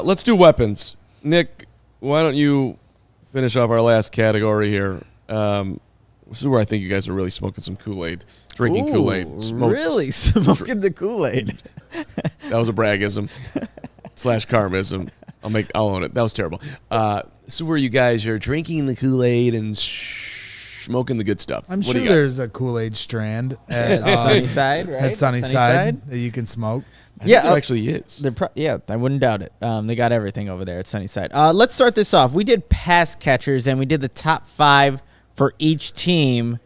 let's do weapons. Nick, why don't you finish off our last category here? This is where I think you guys are really smoking some Kool-Aid. Drinking Kool-Aid. Really? Smoking the Kool-Aid. That was a braggism / karmism. I'll own it. That was terrible. So where you guys are drinking the Kool-Aid and smoking the good stuff. I'm sure there's a Kool-Aid strand at Sunnyside, right? At Sunnyside that you can smoke. Yeah, there actually is. I wouldn't doubt it. They got everything over there at Sunnyside. Let's start this off. We did pass catchers, and we did the top 5 for each team.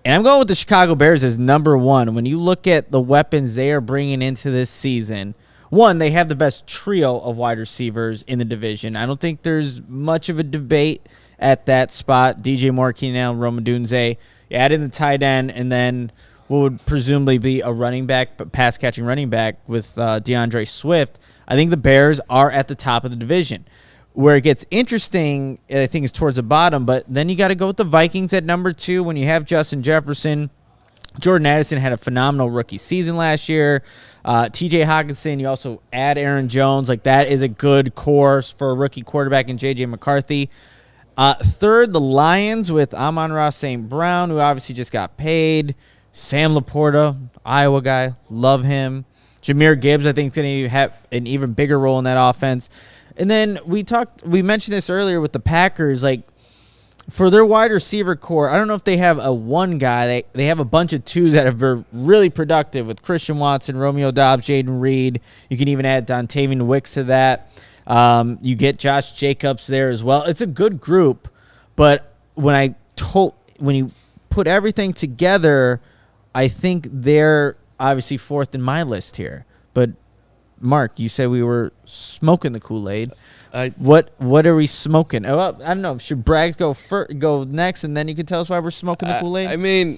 And I'm going with the Chicago Bears as number 1. When you look at the weapons they are bringing into this season, one, they have the best trio of wide receivers in the division. I don't think there's much of a debate at that spot. DJ Moore, Keenan Allen, Odunze. You add in the tight end, and then what would presumably be a running back, but pass-catching running back with DeAndre Swift. I think the Bears are at the top of the division. Where it gets interesting, I think, is towards the bottom, but then you got to go with the Vikings at number 2 when you have Justin Jefferson. Jordan Addison had a phenomenal rookie season last year. TJ Hawkinson, you also add Aaron Jones. Like, that is a good course for a rookie quarterback in J.J. McCarthy. Third, the Lions with Amon-ra St. Brown, who obviously just got paid. Sam Laporta, Iowa guy, love him. Jahmyr Gibbs, I think, is going to have an even bigger role in that offense. And then we mentioned this earlier with the Packers, like, for their wide receiver core, I don't know if they have a one guy. They have a bunch of twos that have been really productive with Christian Watson, Romeo Doubs, Jaden Reed. You can even add Dontavian Wicks to that. You get Josh Jacobs there as well. It's a good group, but when you put everything together, I think they're obviously 4th in my list here. But Mark, you said we were smoking the Kool-Aid. What are we smoking? Oh, I don't know. Should Braggs go next, and then you can tell us why we're smoking the Kool-Aid? I mean,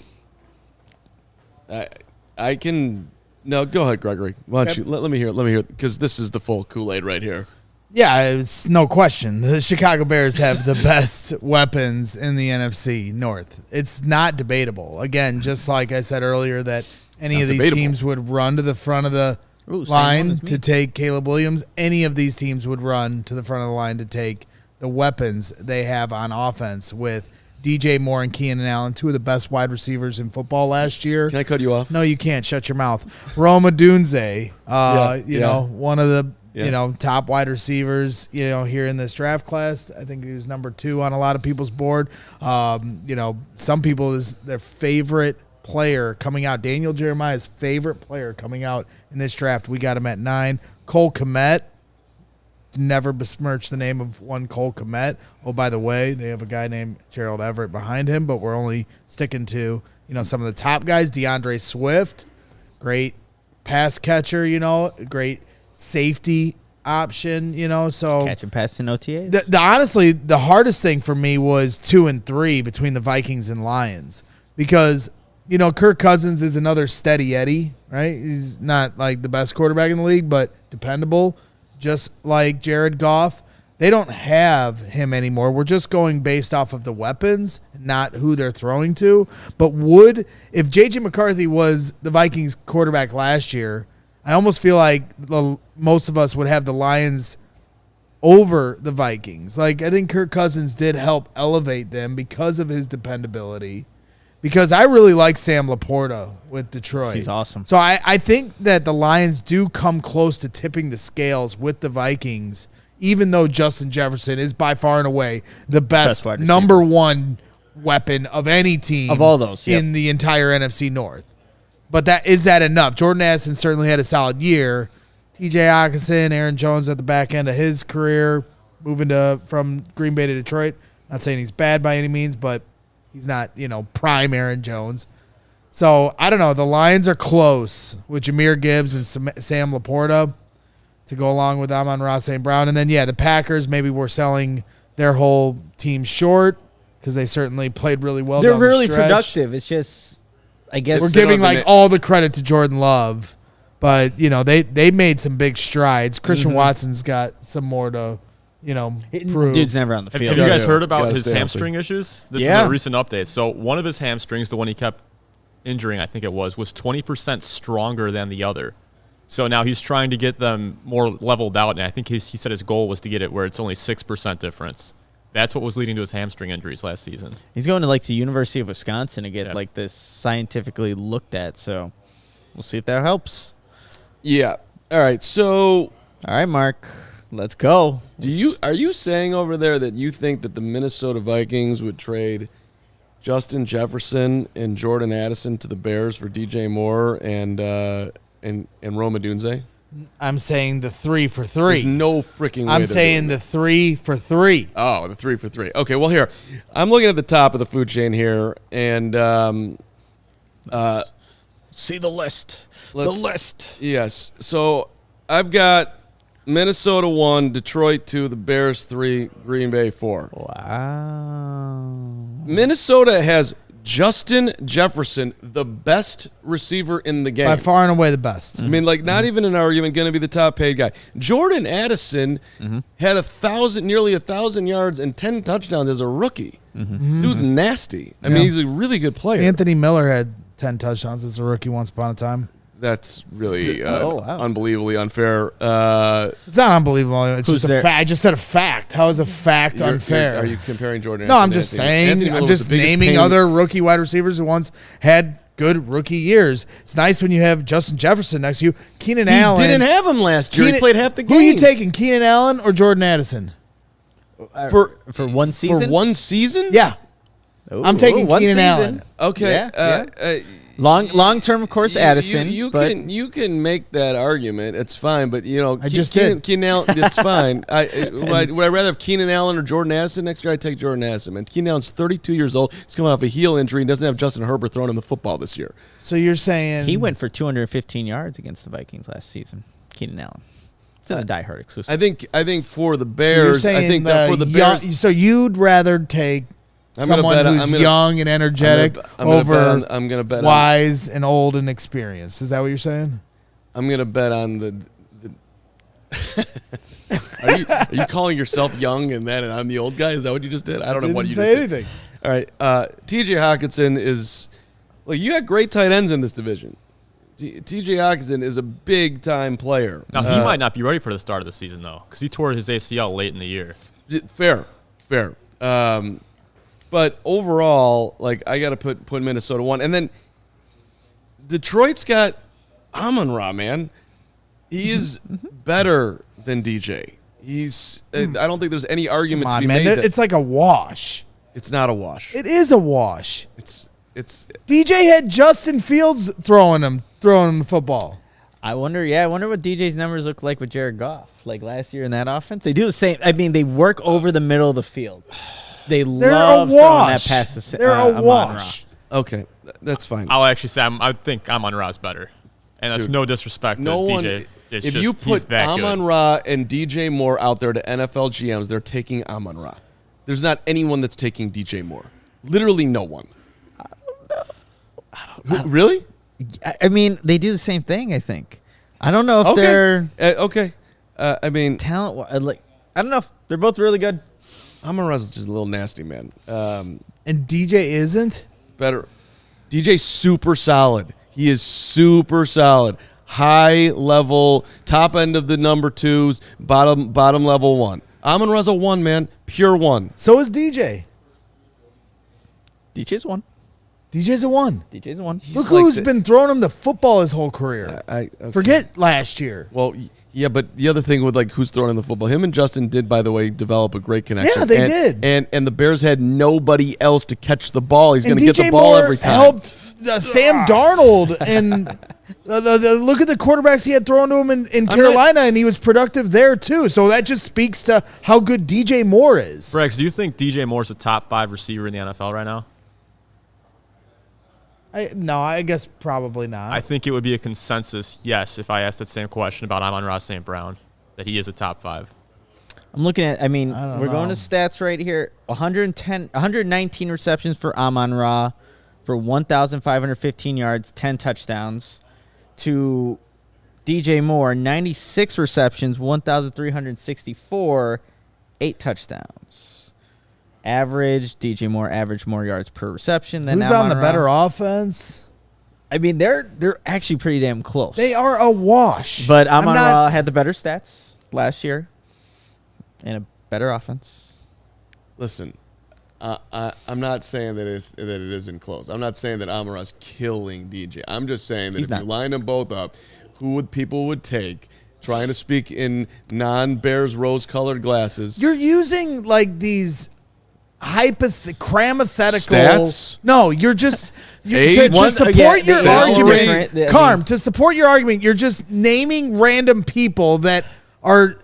I can. No, go ahead, Gregory. Why don't you let me hear it, because this is the full Kool-Aid right here. Yeah, it's no question. The Chicago Bears have the best weapons in the NFC North. It's not debatable. Again, just like I said earlier, that any of these teams would run to the front of the line to take Caleb Williams. Any of these teams would run to the front of the line to take the weapons they have on offense with DJ Moore and Keenan Allen, 2 of the best wide receivers in football last year. Can I cut you off? No, you can't. Shut your mouth. Odunze, one of the top wide receivers, here in this draft class. I think he was number 2 on a lot of people's board. Some people is their favorite player coming out. Daniel Jeremiah's favorite player coming out in this draft. We got him at 9. Cole Kmet. Never besmirch the name of one Cole Kmet. Oh, by the way, they have a guy named Gerald Everett behind him, but we're only sticking to, some of the top guys. DeAndre Swift, great pass catcher, great safety option, so catching passes in OTAs. Honestly, the hardest thing for me was 2 and 3 between the Vikings and Lions, because Kirk Cousins is another steady Eddie, right? He's not like the best quarterback in the league, but dependable, just like Jared Goff. They don't have him anymore. We're just going based off of the weapons, not who they're throwing to. But if J.J. McCarthy was the Vikings quarterback last year, I almost feel like most of us would have the Lions over the Vikings. Like, I think Kirk Cousins did help elevate them because of his dependability. Because I really like Sam Laporta with Detroit. He's awesome. So I think that the Lions do come close to tipping the scales with the Vikings, even though Justin Jefferson is by far and away the best number 1 weapon of any team of all those in the entire NFC North. But is that enough? Jordan Addison certainly had a solid year. TJ Hawkinson, Aaron Jones at the back end of his career, moving from Green Bay to Detroit. Not saying he's bad by any means, but he's not, prime Aaron Jones. So, I don't know. The Lions are close with Jahmyr Gibbs and Sam Laporta to go along with Amon-ra St. Brown. And then, the Packers, maybe we're selling their whole team short because they certainly played really well. They're really productive. It's just, I guess. We're giving, all the credit to Jordan Love. But, they made some big strides. Christian Watson's got some more to prove. Dude's never on the field. Have you guys heard about his hamstring issues? This is a recent update. So one of his hamstrings, the one he kept injuring, I think it was 20% stronger than the other. So now he's trying to get them more leveled out, and I think he said his goal was to get it where it's only 6% difference. That's what was leading to his hamstring injuries last season. He's going to the University of Wisconsin to get this scientifically looked at. So we'll see if that helps. Yeah. All right. So, all right, Mark, let's go. Are you saying over there that you think that the Minnesota Vikings would trade Justin Jefferson and Jordan Addison to the Bears for DJ Moore and Rome Odunze? I'm saying the 3 for 3. There's no freaking way. I'm saying the 3 for 3. Oh, the 3 for 3. Okay, well, here. I'm looking at the top of the food chain here, and see the list. The list. Yes. So I've got Minnesota 1, Detroit 2, the Bears 3, Green Bay 4. Wow. Minnesota has Justin Jefferson, the best receiver in the game. By far and away the best. I mean, not even an argument, going to be the top paid guy. Jordan Addison had nearly 1,000 yards and 10 touchdowns as a rookie. Dude's nasty. I mean, he's a really good player. Anthony Miller had 10 touchdowns as a rookie once upon a time. That's really wow. unbelievably unfair. It's not unbelievable. It's just a fact. I just said a fact. How is a fact unfair? Are you comparing Jordan? No, I'm just saying. I'm just naming other rookie wide receivers who once had good rookie years. It's nice when you have Justin Jefferson next to you. Keenan Allen. He didn't have him last year. He played half the game. Who are you taking, Keenan Allen or Jordan Addison? For one season? For one season? Yeah. I'm taking one Keenan season. Allen. Okay. Yeah. Long term, of course, Addison. You can make that argument. It's fine, but Keenan Allen. It's fine. Would I rather have Keenan Allen or Jordan Addison next year? I'd take Jordan Addison. Man, Keenan Allen's 32 years old. He's coming off a heel injury and doesn't have Justin Herbert throwing him the football this year. So you're saying he went for 215 yards against the Vikings last season. Keenan Allen. It's a Die Hard exclusive. I think for the Bears. So I think that for the Bears. So you'd rather take someone who's young and energetic over I'm gonna bet wise and old and experienced. Is that what you're saying? I'm gonna bet on the Are you calling yourself young and I'm the old guy? Is that what you just did? I don't know what you say just anything. Did. All right, T.J. Hockenson is you got great tight ends in this division. T.J. Hockenson is a big time player. Now he might not be ready for the start of the season though, because he tore his ACL late in the year. Fair. But overall, I got to put Minnesota 1. And then Detroit's got Amon-Ra, man. He is better than DJ. I don't think there's any argument to be made. It's like a wash. It's not a wash. It is a wash. It's DJ had Justin Fields throwing him the football. I wonder what DJ's numbers look like with Jared Goff, last year in that offense. They do the same. I mean, they work over the middle of the field. They're love throwing that pass to They're a wash. Okay, that's fine. I'll actually say I think Amon-Ra's better, and that's no disrespect to DJ. If you put Amon-Ra and DJ Moore out there to NFL GMs, they're taking Amon-Ra. There's not anyone that's taking DJ Moore. Literally no one. I don't know. Really? I mean, they do the same thing, I think. I don't know if they're okay. I mean, talent. I don't know. They're both really good. Amon-Ra's just a little nasty, man. And DJ isn't? Better. DJ's super solid. He is super solid. High level, top end of the number 2s, bottom level 1. Amon-Ra's a 1, man. Pure 1. So is DJ. DJ's 1. DJ's a 1. DJ's a 1. Look who's been throwing him the football his whole career. Okay. Forget last year. Well, yeah, but the other thing with who's throwing in the football, him and Justin did, by the way, develop a great connection. Yeah, they did. And the Bears had nobody else to catch the ball. He's going to get the DJ ball Moore every time. Helped Sam Darnold and look at the quarterbacks he had thrown to him in Carolina, and he was productive there too. So that just speaks to how good DJ Moore is. Rex, do you think DJ Moore's a top 5 receiver in the NFL right now? No, I guess probably not. I think it would be a consensus yes if I asked that same question about Amon-Ra St. Brown, that he is a top 5. I'm looking at, we're going to stats right here. 119 receptions for Amon-Ra for 1,515 yards, 10 touchdowns. To DJ Moore, 96 receptions, 1,364, 8 touchdowns. DJ Moore averaged more yards per reception than Who's Amon-Ra. on the better offense? I mean, they're actually pretty damn close. They are a wash. But Amon-ra had the better stats last year and a better offense. Listen, I'm not saying that it isn't close. I'm not saying that Amon-ra's killing DJ. I'm just saying that you line them both up, people would take, trying to speak in non-Bears rose-colored glasses. You're using like these cramothetical stats. No, you're just to support your argument. Carm, to support your argument, you're just naming random people that are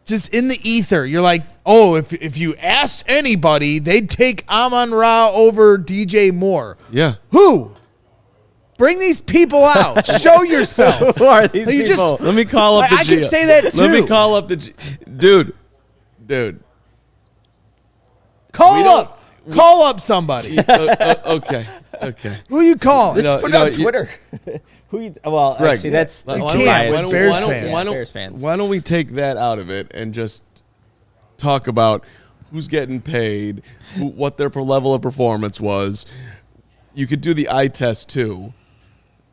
just in the ether. You're like, oh, if you asked anybody, they'd take Amon-ra over DJ Moore. Yeah. Who? Bring these people out. Show yourself. Who are these people? Let me call up the I can say that too. Let me call up the dude. Call up somebody. Okay. Who you calling? Let's put it on Twitter. Greg, actually, that's Bears fans. Why don't we take that out of it and just talk about who's getting paid, what their level of performance was. You could do the eye test too.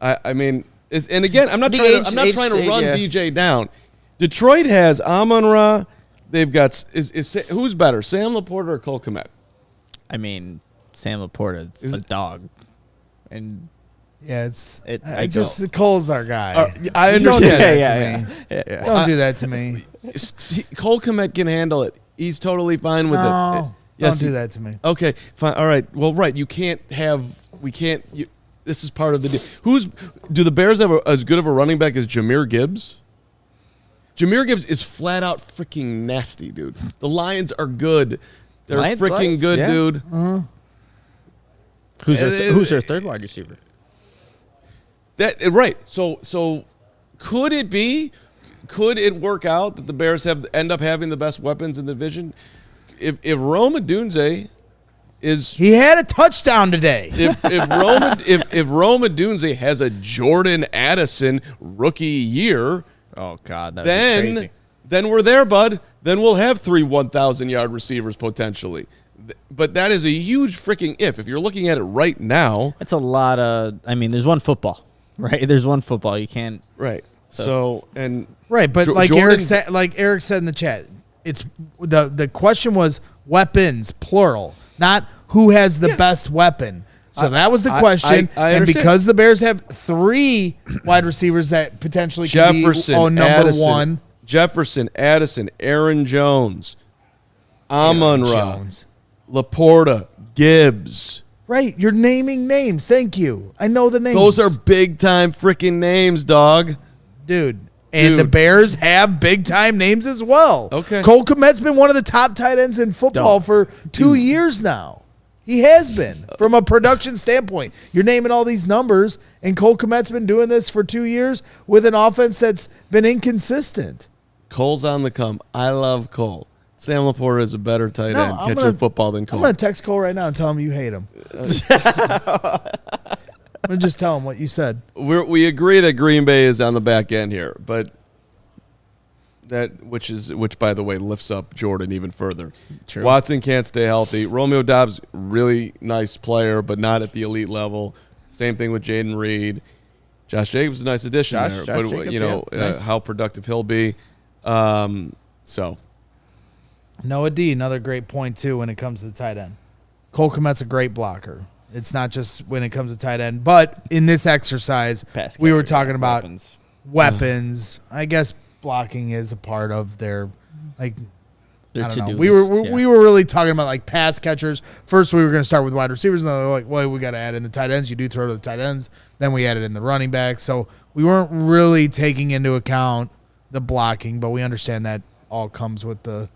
I mean, and again, I'm not trying to run DJ down. Detroit has Amon-ra. They've got who's better, Sam Laporta or Cole Kmet? I mean, Sam Laporta is a dog, and yeah, Cole's our guy. I understand. Don't do that to me. Don't do that to me. Cole Kmet can handle it. He's totally fine with it. Yes, don't do that to me. Okay, fine. All right. Well, right. You can't have. We can't. This is part of the deal. Do the Bears have as good of a running back as Jahmyr Gibbs? Jahmyr Gibbs is flat out freaking nasty, dude. The Lions are good. They're freaking good, dude. Uh-huh. Who's their third wide receiver? Right. So could it be? Could it work out that the Bears end up having the best weapons in the division? If Odunze is, he had a touchdown today. If Odunze has a Jordan Addison rookie year, oh God, that'd be crazy. Then we're there, bud. Then we'll have 3 1,000-yard receivers potentially. But that is a huge freaking if. If you're looking at it right now, that's a lot of. I mean, there's one football, right? There's one football. You can't. Right. So and right, but Eric said in the chat, it's the question was weapons plural, not who has the best weapon. So that was the question. And because the Bears have 3 wide receivers that potentially can be number Addison, 1. Jefferson, Addison, Aaron Jones, Amon-ra, Laporta, Gibbs. Right, you're naming names. Thank you. I know the names. Those are big-time freaking names, dog. Dude. And the Bears have big-time names as well. Okay. Cole Kmet's been one of the top tight ends in football for 2 years now. He has been, from a production standpoint. You're naming all these numbers, and Cole Kmet's been doing this for 2 years with an offense that's been inconsistent. Cole's on the come. I love Cole. Sam Laporta is a better tight end catching football than Cole. I'm going to text Cole right now and tell him you hate him. I'm going to just tell him what you said. We agree that Green Bay is on the back end here, but which by the way lifts up Jordan even further. True. Watson can't stay healthy. Romeo Doubs, really nice player, but not at the elite level. Same thing with Jaden Reed. Josh Jacobs is a nice addition there, but nice. How productive he'll be. So Noah D, another great point too when it comes to the tight end. Cole Kmet's a great blocker. It's not just when it comes to tight end, but in this exercise, we were talking about weapons. I guess blocking is a part of their I don't know. We were really talking about like pass catchers. First, we were going to start with wide receivers, and then like, well, we got to add in the tight ends. You do throw to the tight ends. Then we added in the running back. So we weren't really taking into account the blocking, but we understand that all comes with the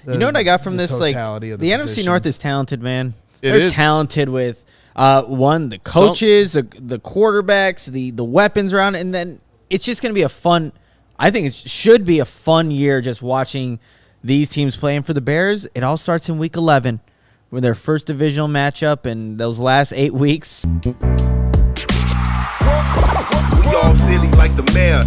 you know what I got from this? Like the NFC North is talented, man. They're talented with the coaches, the quarterbacks, the weapons around, and then it's just going to be a fun. I think it should be a fun year just watching these teams playing. For the Bears, it all starts in Week 11 with their first divisional matchup in those last 8 weeks. We all silly like the mayor.